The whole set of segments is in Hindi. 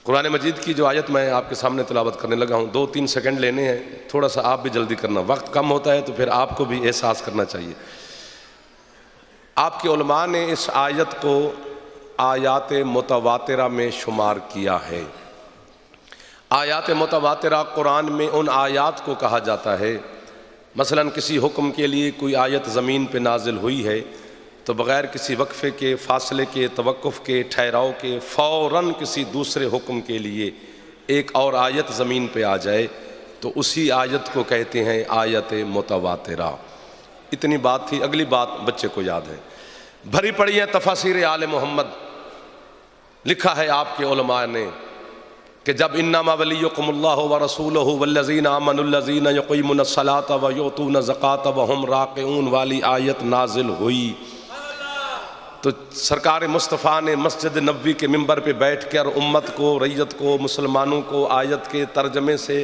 कुरान मजीद की जो आयत मैं आपके सामने तिलावत करने लगा हूँ, 2-3 सेकंड लेने हैं, थोड़ा सा आप भी जल्दी करना, वक्त कम होता है तो फिर आपको भी एहसास करना चाहिए। आपके उलमा ने इस आयत को आयात मुतवातिरा में शुमार किया है। आयात मुतवातिरा कुरान में उन आयात को कहा जाता है, मसलन किसी हुक्म के लिए कोई आयत ज़मीन पे नाजिल हुई है तो बग़ैर किसी वक्फ़े के, फ़ासले के, तवक्कुफ़ के, ठहराव के फ़ौरन किसी दूसरे हुक्म के लिए एक और आयत ज़मीन पे आ जाए तो उसी आयत को कहते हैं आयत मुतवातिरा। इतनी बात थी। अगली बात बच्चे को याद है, भरी पड़ी है तफसीर आले मोहम्मद। लिखा है आपके उलमा ने कि जब इन्नमा वलियुकुमुल्लाहु व रसूलुहु वल्लज़ीना आमनुल्लज़ीना युक़ीमुनस्सलाता व युतून ज़काता व हुम राकिऊन वाली आयत नाजिल हुई तो सरकार मुस्तफ़ा ने मस्जिद नबवी के मिंबर पे बैठ कर उम्मत को, रैयत को, मुसलमानों को आयत के तर्जमे से,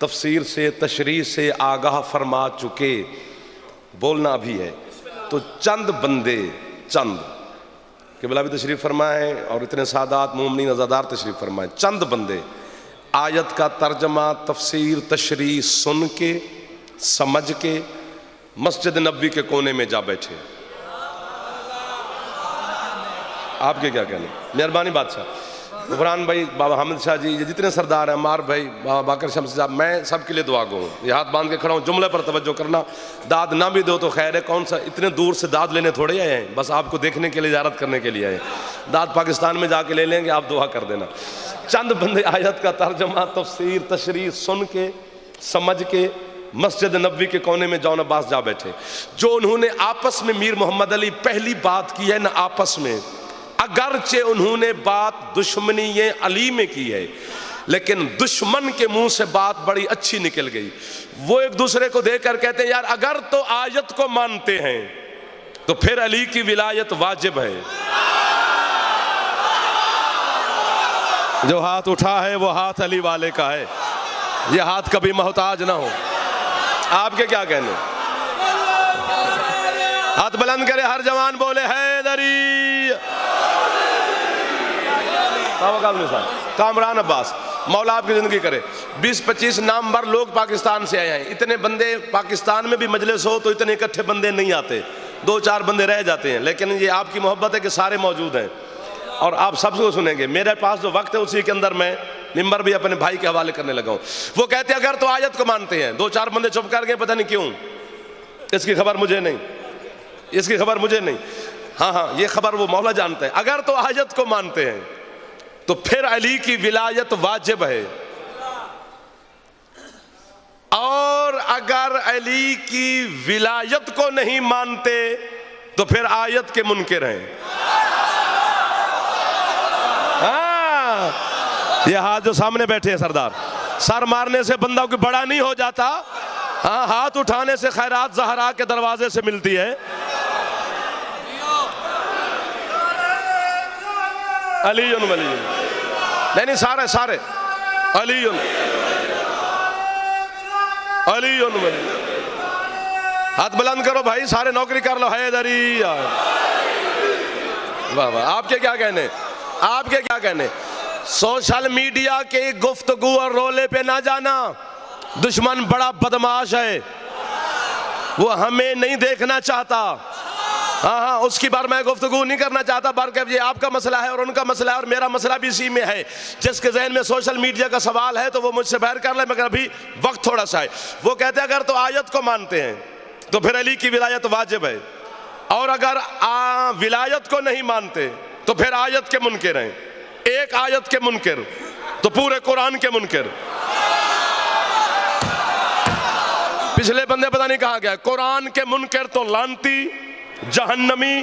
तफसीर से, तशरीह से आगाह फरमा चुके। बोलना भी है तो चंद बंदे, चंद क़िबला भी तशरीफ़ फरमाए और इतने सादात मोमिनीन अज़ादार तशरीफ़ फरमाए, चंद बंदे आयत का तर्जमा, तफसीर, तशरीह सुन के, समझ के मस्जिद नबवी के कोने में जा बैठे। आपके क्या कहने? मेहरबानी बादशाह, गुफरान भाई, बाबा हामिद शाह जी, ये जितने सरदार हैं, मार भाई, बाबा बाकर शम्स साहब, मैं सबके लिए दुआ गो हूँ। ये हाथ बांध के खड़ा हूँ, जुमले पर तवज्जो करना। दाद ना भी दो तो खैर है, कौन सा इतने दूर से दाद लेने थोड़े आए हैं, बस आपको देखने के लिए, ज़ियारत करने के लिए आए हैं। दाद पाकिस्तान में जाके ले लेंगे, आप दुआ कर देना। चंद बंदे आयत का तर्जमा, तफसीर, तशरीह सुन के, समझ के मस्जिद नबवी के कोने में जौन अब्बास जा बैठे। जो उन्होंने आपस में, मीर मोहम्मद अली पहली बात की है ना आपस में, अगरचे उन्होंने बात दुश्मनी ये अली में की है, लेकिन दुश्मन के मुंह से बात बड़ी अच्छी निकल गई। वो एक दूसरे को देखकर कहते हैं, यार अगर तो आयत को मानते हैं तो फिर अली की विलायत वाजिब है। जो हाथ उठा है वो हाथ अली वाले का है, ये हाथ कभी मोहताज ना हो। आपके क्या कहने? हाथ बुलंद करे हर जवान, बोले हैदरी। कामरान अब्बास, मौला आपकी ज़िंदगी करे। 20-25 नामवर लोग पाकिस्तान से आए हैं। इतने बंदे पाकिस्तान में भी मजलिस हो तो इतने इकट्ठे बंदे नहीं आते, 2-4 बंदे रह जाते हैं, लेकिन ये आपकी मोहब्बत है कि सारे मौजूद हैं और आप सबको सुनेंगे। मेरे पास जो वक्त है उसी के अंदर मैं मिंबर भी अपने भाई के हवाले करने लगा हूँ। वो कहते हैं अगर तो आयत को मानते हैं, 2-4 बंदे चुप कर गए, पता नहीं क्यों, इसकी खबर मुझे नहीं, इसकी खबर मुझे नहीं। हाँ हाँ, ये खबर वो मौला जानते हैं। अगर तो आयत को मानते हैं तो फिर अली की विलायत वाजिब है, और अगर अली की विलायत को नहीं मानते तो फिर आयत के मुनकिर हैं। हाँ, ये हाथ जो सामने बैठे हैं सरदार, सर मारने से बंदा कोई बड़ा नहीं हो जाता। हाँ, हाथ उठाने से खैरात ज़हरा के दरवाजे से मिलती है। अलीयुन वलीयुन, नहीं सारे सारे अलीयुन अलीयुन वली। हाथ बुलंद करो भाई, सारे नौकरी कर लो, हैदरी। वाह वाह, आपके क्या कहने? आपके क्या कहने? सोशल मीडिया के गुफ्तगू और रोले पे ना जाना। दुश्मन बड़ा बदमाश है, वो हमें नहीं देखना चाहता। हाँ हाँ, उसकी बार मैं गुफ्तगू नहीं करना चाहता, बल्कि ये आपका मसला है और उनका मसला है और मेरा मसला भी इसी में है। जिसके जहन में सोशल मीडिया का सवाल है तो वो मुझसे बाहर कर ले, मगर अभी वक्त थोड़ा सा है। वो कहते हैं अगर तो आयत को मानते हैं तो फिर अली की विलायत वाजिब है, और अगर विलायत को नहीं मानते तो फिर आयत के मुनकिर हैं। एक आयत के मुनकिर तो पूरे कुरान के मुनकिर। पिछले बंदे पता नहीं कहाँ गया। कुरान के मुनकिर तो लानती, जहन्नमी,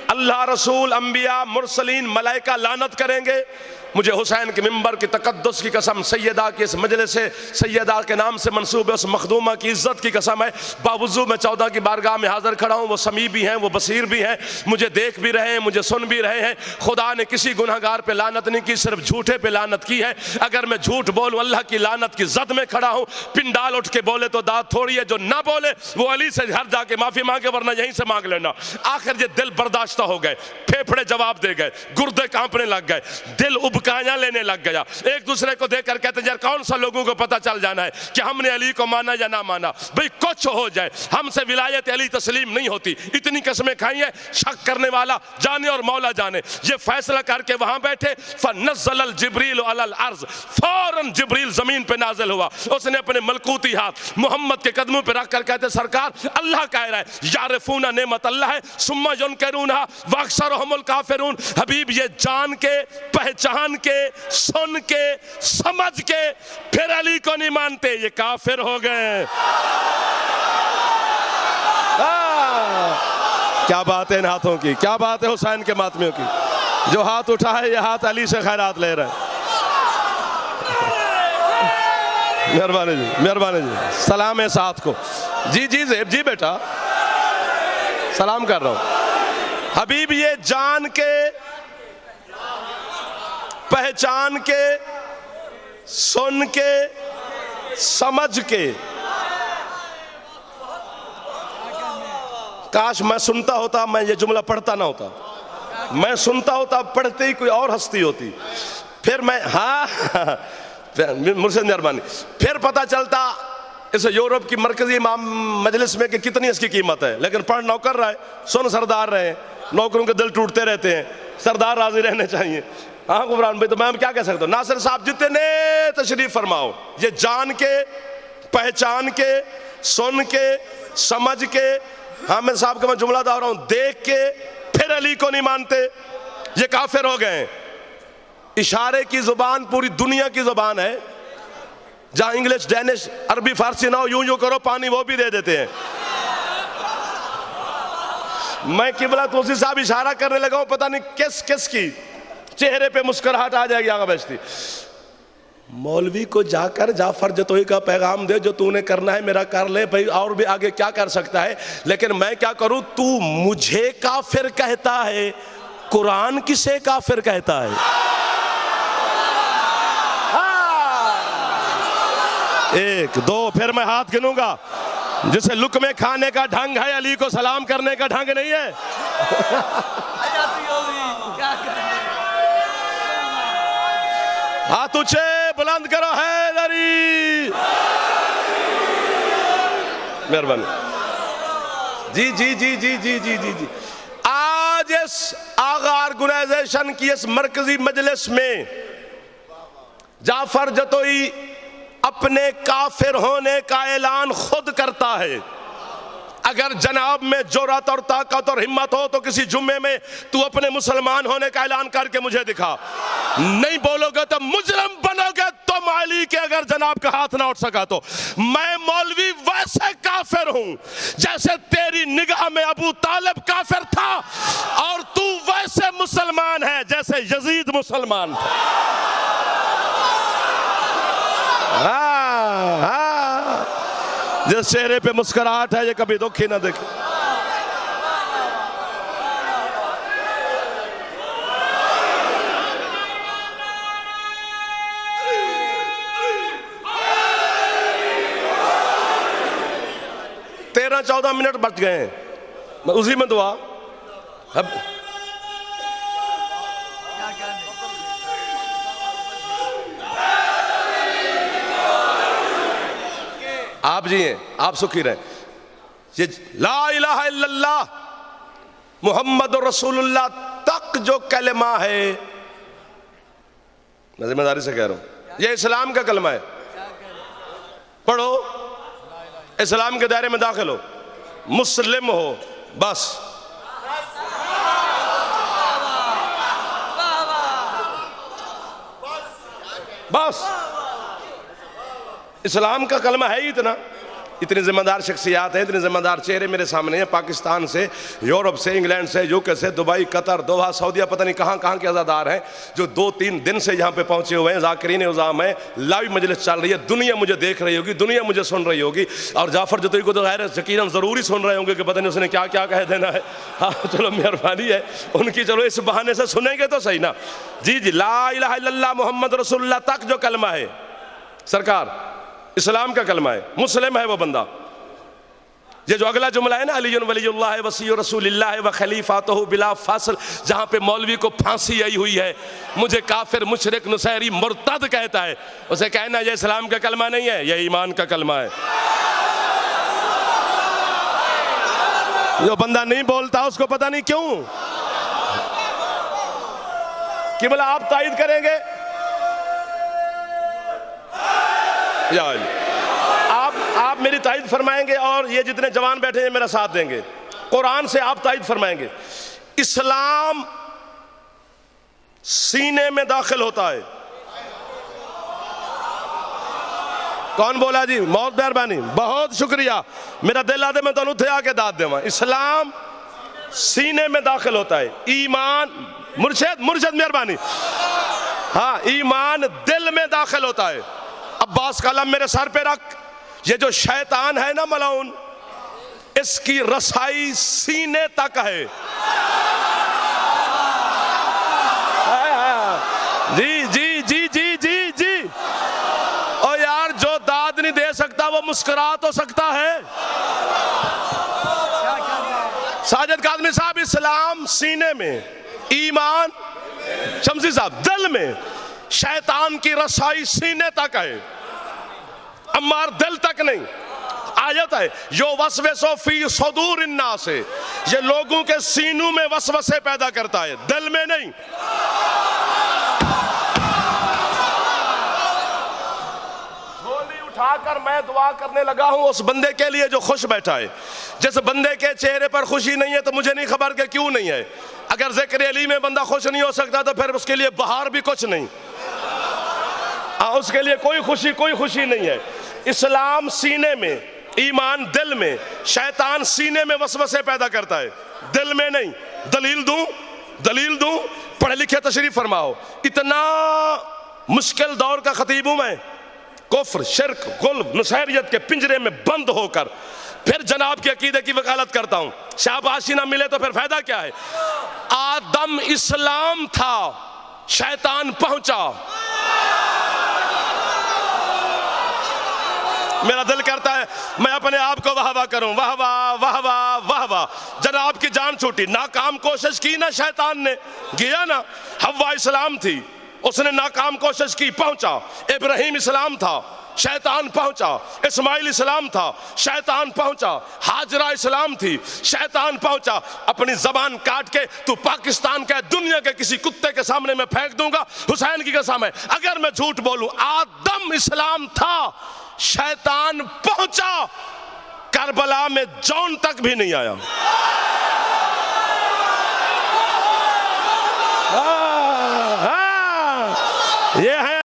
अल्लाह, रसूल, अंबिया, मुरसलीन, मलाइका लानत करेंगे। मुझे हुसैन के मिंबर की तकद्दुस की कसम, सैयदा की इस मजलिस से, सैयदा के नाम से मंसूब है उस मखदूमा की इज्जत की कसम है, बावजूद मैं 14 की बारगाह में हाजिर खड़ा हूँ। वो समी भी हैं, वो बसीर भी हैं, मुझे देख भी रहे हैं, मुझे सुन भी रहे हैं। खुदा ने किसी गुनहगार पे लानत नहीं की, सिर्फ झूठे पे लानत की है। अगर मैं झूठ बोलूँ अल्लाह की लानत की जद में खड़ा हूँ। पिंडाल उठ के बोले तो दाद थोड़ी है, जो ना बोले वो अली से घर जाके माफी मांगे, वरना यहीं से मांग लेना। आखिर ये दिल बर्दाश्त हो गए, फेफड़े जवाब दे गए, गुर्दे कांपने लग गए, दिल उब उबकाया लेने लग गया। एक दूसरे को देख कर कहते यार कौन सा लोगों को पता चल जाना है कि हमने अली को माना या ना माना, भाई कुछ हो जाए हमसे विलायत अली तस्लीम नहीं होती। इतनी कसमें खाई है, शक करने वाला जाने और मौला जाने। ये फैसला करके वहां बैठे, फनज़्ज़ल जिब्रील अलल अर्ज़, फौरन जिब्रील जमीन पे नाजिल हुआ। उसने अपने मलकूती हाथ मोहम्मद के कदमों पे रख कर कहते सरकार अल्लाह कह रहा है यारिफूना नेमत अल्लाह है सुम्मा युनकिरूनहा वअक्सरुहुमुल काफिरून। हबीब ये जान के, पहचान के, सुन के, समझ के फिर अली को नहीं मानते, ये काफिर हो गए। क्या बात है इन हाथों की, क्या बात है हुसैन के मातमियों की। जो हाथ उठा है ये हाथ अली से खैरात ले रहे हैं। मेहरबानी जी, मेहरबानी जी, सलाम है साथ को। जी जी ज़ेब जी बेटा सलाम कर रहा हूं। हबीब ये जान के, पहचान के, सुन के, समझ के, काश मैं सुनता होता, मैं ये जुमला पढ़ता ना होता, मैं सुनता होता पढ़ते ही कोई और हस्ती होती, फिर मैं मुर्शिद मेहरबानी फिर पता चलता इस यूरोप की मरकजी इमाम मजलिस में कि कितनी इसकी कीमत है। लेकिन पढ़ नौकर रहे, सुन सरदार रहे, नौकरों के दिल टूटते रहते हैं, सरदार राजी रहने चाहिए। हाँ गुबरान भाई, तो मैं क्या कह सकता हूँ। नासिर साहब जितने तशरीफ फरमाओ, ये जान के, पहचान के, सुन के, समझ के, हामिद साहब का मैं जुमला दोहरा रहा हूँ, देख के फिर अली को नहीं मानते, ये काफिर हो गए। इशारे की जुबान पूरी दुनिया की जुबान है, जहां इंग्लिश, डैनिश, अरबी, फारसी ना हो, यूं यूं करो पानी वो भी दे देते हैं। मैं किबला तोसी साहब इशारा करने लगा हूं, पता नहीं किस किस की चेहरे पे मुस्कुराहट आ जाएगी आगे बेचती। मौलवी को जाकर जाफर जतोई का पैगाम दे, जो तूने करना है मेरा कर ले भाई, और भी आगे क्या कर सकता है। लेकिन मैं क्या करूं, तू मुझे काफिर कहता है, कुरान किसे काफिर कहता है। एक दो फिर मैं हाथ गिनूंगा। जिसे लुकमे खाने का ढंग है, अली को सलाम करने का ढंग नहीं है। हाथ ऊंचे बुलंद करो हैदरी। मेहरबानी जी जी जी जी जी जी जी जी। आज इस आगा ऑर्गेनाइजेशन की इस मरकजी मजलिस में जाफर जतोई अपने काफिर होने का ऐलान खुद करता है। अगर जनाब में जुर्रत और ताकत और हिम्मत हो तो किसी जुम्मे में तू अपने मुसलमान होने का ऐलान करके मुझे दिखा। नहीं बोलोगे तो मुजरिम बनोगे तुम अली के, अगर जनाब का हाथ ना उठ सका तो। मैं मौलवी वैसे काफिर हूं जैसे तेरी निगाह में अबू तालिब काफिर था, और तू वैसे मुसलमान है जैसे यजीद मुसलमान था। जिस चेहरे पे मुस्कुराहट है ये कभी दुख ही ना देखे। तेरह 14 मिनट बच गए हैं, उसी में दुआ। अब आप जिए, आप सुखी रहे। ये ला इलाहा इल्लल्लाह मुहम्मद रसूलुल्लाह तक जो कलमा है, मैं जिम्मेदारी से कह रहा हूं, ये इस्लाम का कलमा है। पढ़ो, इस्लाम के दायरे में दाखिल हो, मुस्लिम हो, बस। बस इस्लाम का कलमा है ही इतना। इतनी जिम्मेदार शख्सियात हैं, इतने जिम्मेदार चेहरे मेरे सामने हैं, पाकिस्तान से, यूरोप से, इंग्लैंड से, यूके से, दुबई, कतर, दोहा, सऊदीया, पता नहीं कहाँ कहाँ के अज़ादार हैं जो 2-3 दिन से यहाँ पे पहुँचे हुए हैं। ज़ाकिरीन उज़ाम है, लाइव मजलिस चल रही है, दुनिया मुझे देख रही होगी, दुनिया मुझे सुन रही होगी। और जाफर जतोई को तो ज़ाहिर यकीनन ज़रूरी सुन रहे होंगे कि पता नहीं उसने क्या क्या कह देना है। हाँ चलो मेहरबानी है उनकी, चलो इस बहाने से सुनेंगे तो सही ना। जी जी, ला इलाहा इल्लल्लाह मुहम्मद रसूलुल्लाह तक जो कलमा है सरकार, इस्लाम का कलमा है, मुस्लिम है वो बंदा। ये जो अगला जुमला है ना, अलीयुन वलीयुल्लाह वसीय्यु रसूलिल्लाह व खलीफातहु बिला फासिल, जहाँ पे मौलवी को फांसी आई हुई है, मुझे काफिर मुशरिक नुसैरी मुर्तद कहता है, उसे कहना ये इस्लाम का कलमा नहीं है, ये ईमान का कलमा है। जो बंदा नहीं बोलता उसको पता नहीं क्यों कि बोला आप तायद करेंगे, आप मेरी तायद फरमाएंगे और ये जितने जवान बैठे हैं मेरा साथ देंगे, कुरान से आप तायद फरमाएंगे। इस्लाम सीने में दाखिल होता है। कौन बोला जी? बहुत मेहरबानी, बहुत शुक्रिया, मेरा दिल आदे मैं तो उठे आके दाद देवा। इस्लाम सीने में दाखिल होता है, ईमान, मुर्शद मेहरबानी, हाँ, ईमान दिल में दाखिल होता है। अब्बास कलम मेरे सर पे रख, ये जो शैतान है ना मलाउन, इसकी रसाई सीने तक है। जी जी जी जी जी जी। और यार जो दाद नहीं दे सकता वो मुस्कुरा तो सकता है। साजिद काज़मी साहब, इस्लाम सीने में, ईमान शमसी साहब दिल में, शैतान की रसाई सीने तक है, अम्मार दिल तक नहीं। आयत है यो वसवसो फी सुदूर अन्नास से, ये लोगों के सीनों में वसवसे पैदा करता है, दिल में नहीं। झोली उठाकर मैं दुआ करने लगा हूं उस बंदे के लिए जो खुश बैठा है। जिस बंदे के चेहरे पर खुशी नहीं है तो मुझे नहीं खबर कि क्यों नहीं है। अगर ज़िक्र अली में बंदा खुश नहीं हो सकता तो फिर उसके लिए बाहर भी कुछ नहीं, उसके लिए कोई खुशी नहीं है। इस्लाम सीने में, ईमान दिल में, शैतान सीने में वसवसे पैदा करता है, दिल में नहीं। दलील दूं, पढ़े लिखे तशरीफ फरमाओ। इतना मुश्किल दौर का खतीब हूं मैं, कुफ्र, शिर्क, गुल्ब, नुसैरियत के पिंजरे में बंद होकर फिर जनाब के अकीदे की वकालत करता हूं। शाबाशी ना मिले तो फिर फायदा क्या है? आदम इस्लाम था, शैतान पहुंचा। मेरा दिल करता है मैं अपने आप को वाह वाह करूं, वाह वाह वाह वाह वाह वाह। जनाब की जान छूटी, नाकाम कोशिश की ना शैतान ने, गया ना। हव्वा इस्लाम थी, उसने नाकाम कोशिश की, पहुंचा। इब्राहिम इस्लाम था, शैतान पहुंचा। इस्माइल इस्लाम था, शैतान पहुंचा। हाजरा इस्लाम थी, शैतान पहुंचा। अपनी जबान काट के तू पाकिस्तान के दुनिया के किसी कुत्ते के सामने मैं फेंक दूंगा, हुसैन की कसम है, अगर मैं झूठ बोलूं। आदम इस्लाम था, शैतान पहुंचा, करबला में जौन तक भी नहीं आया।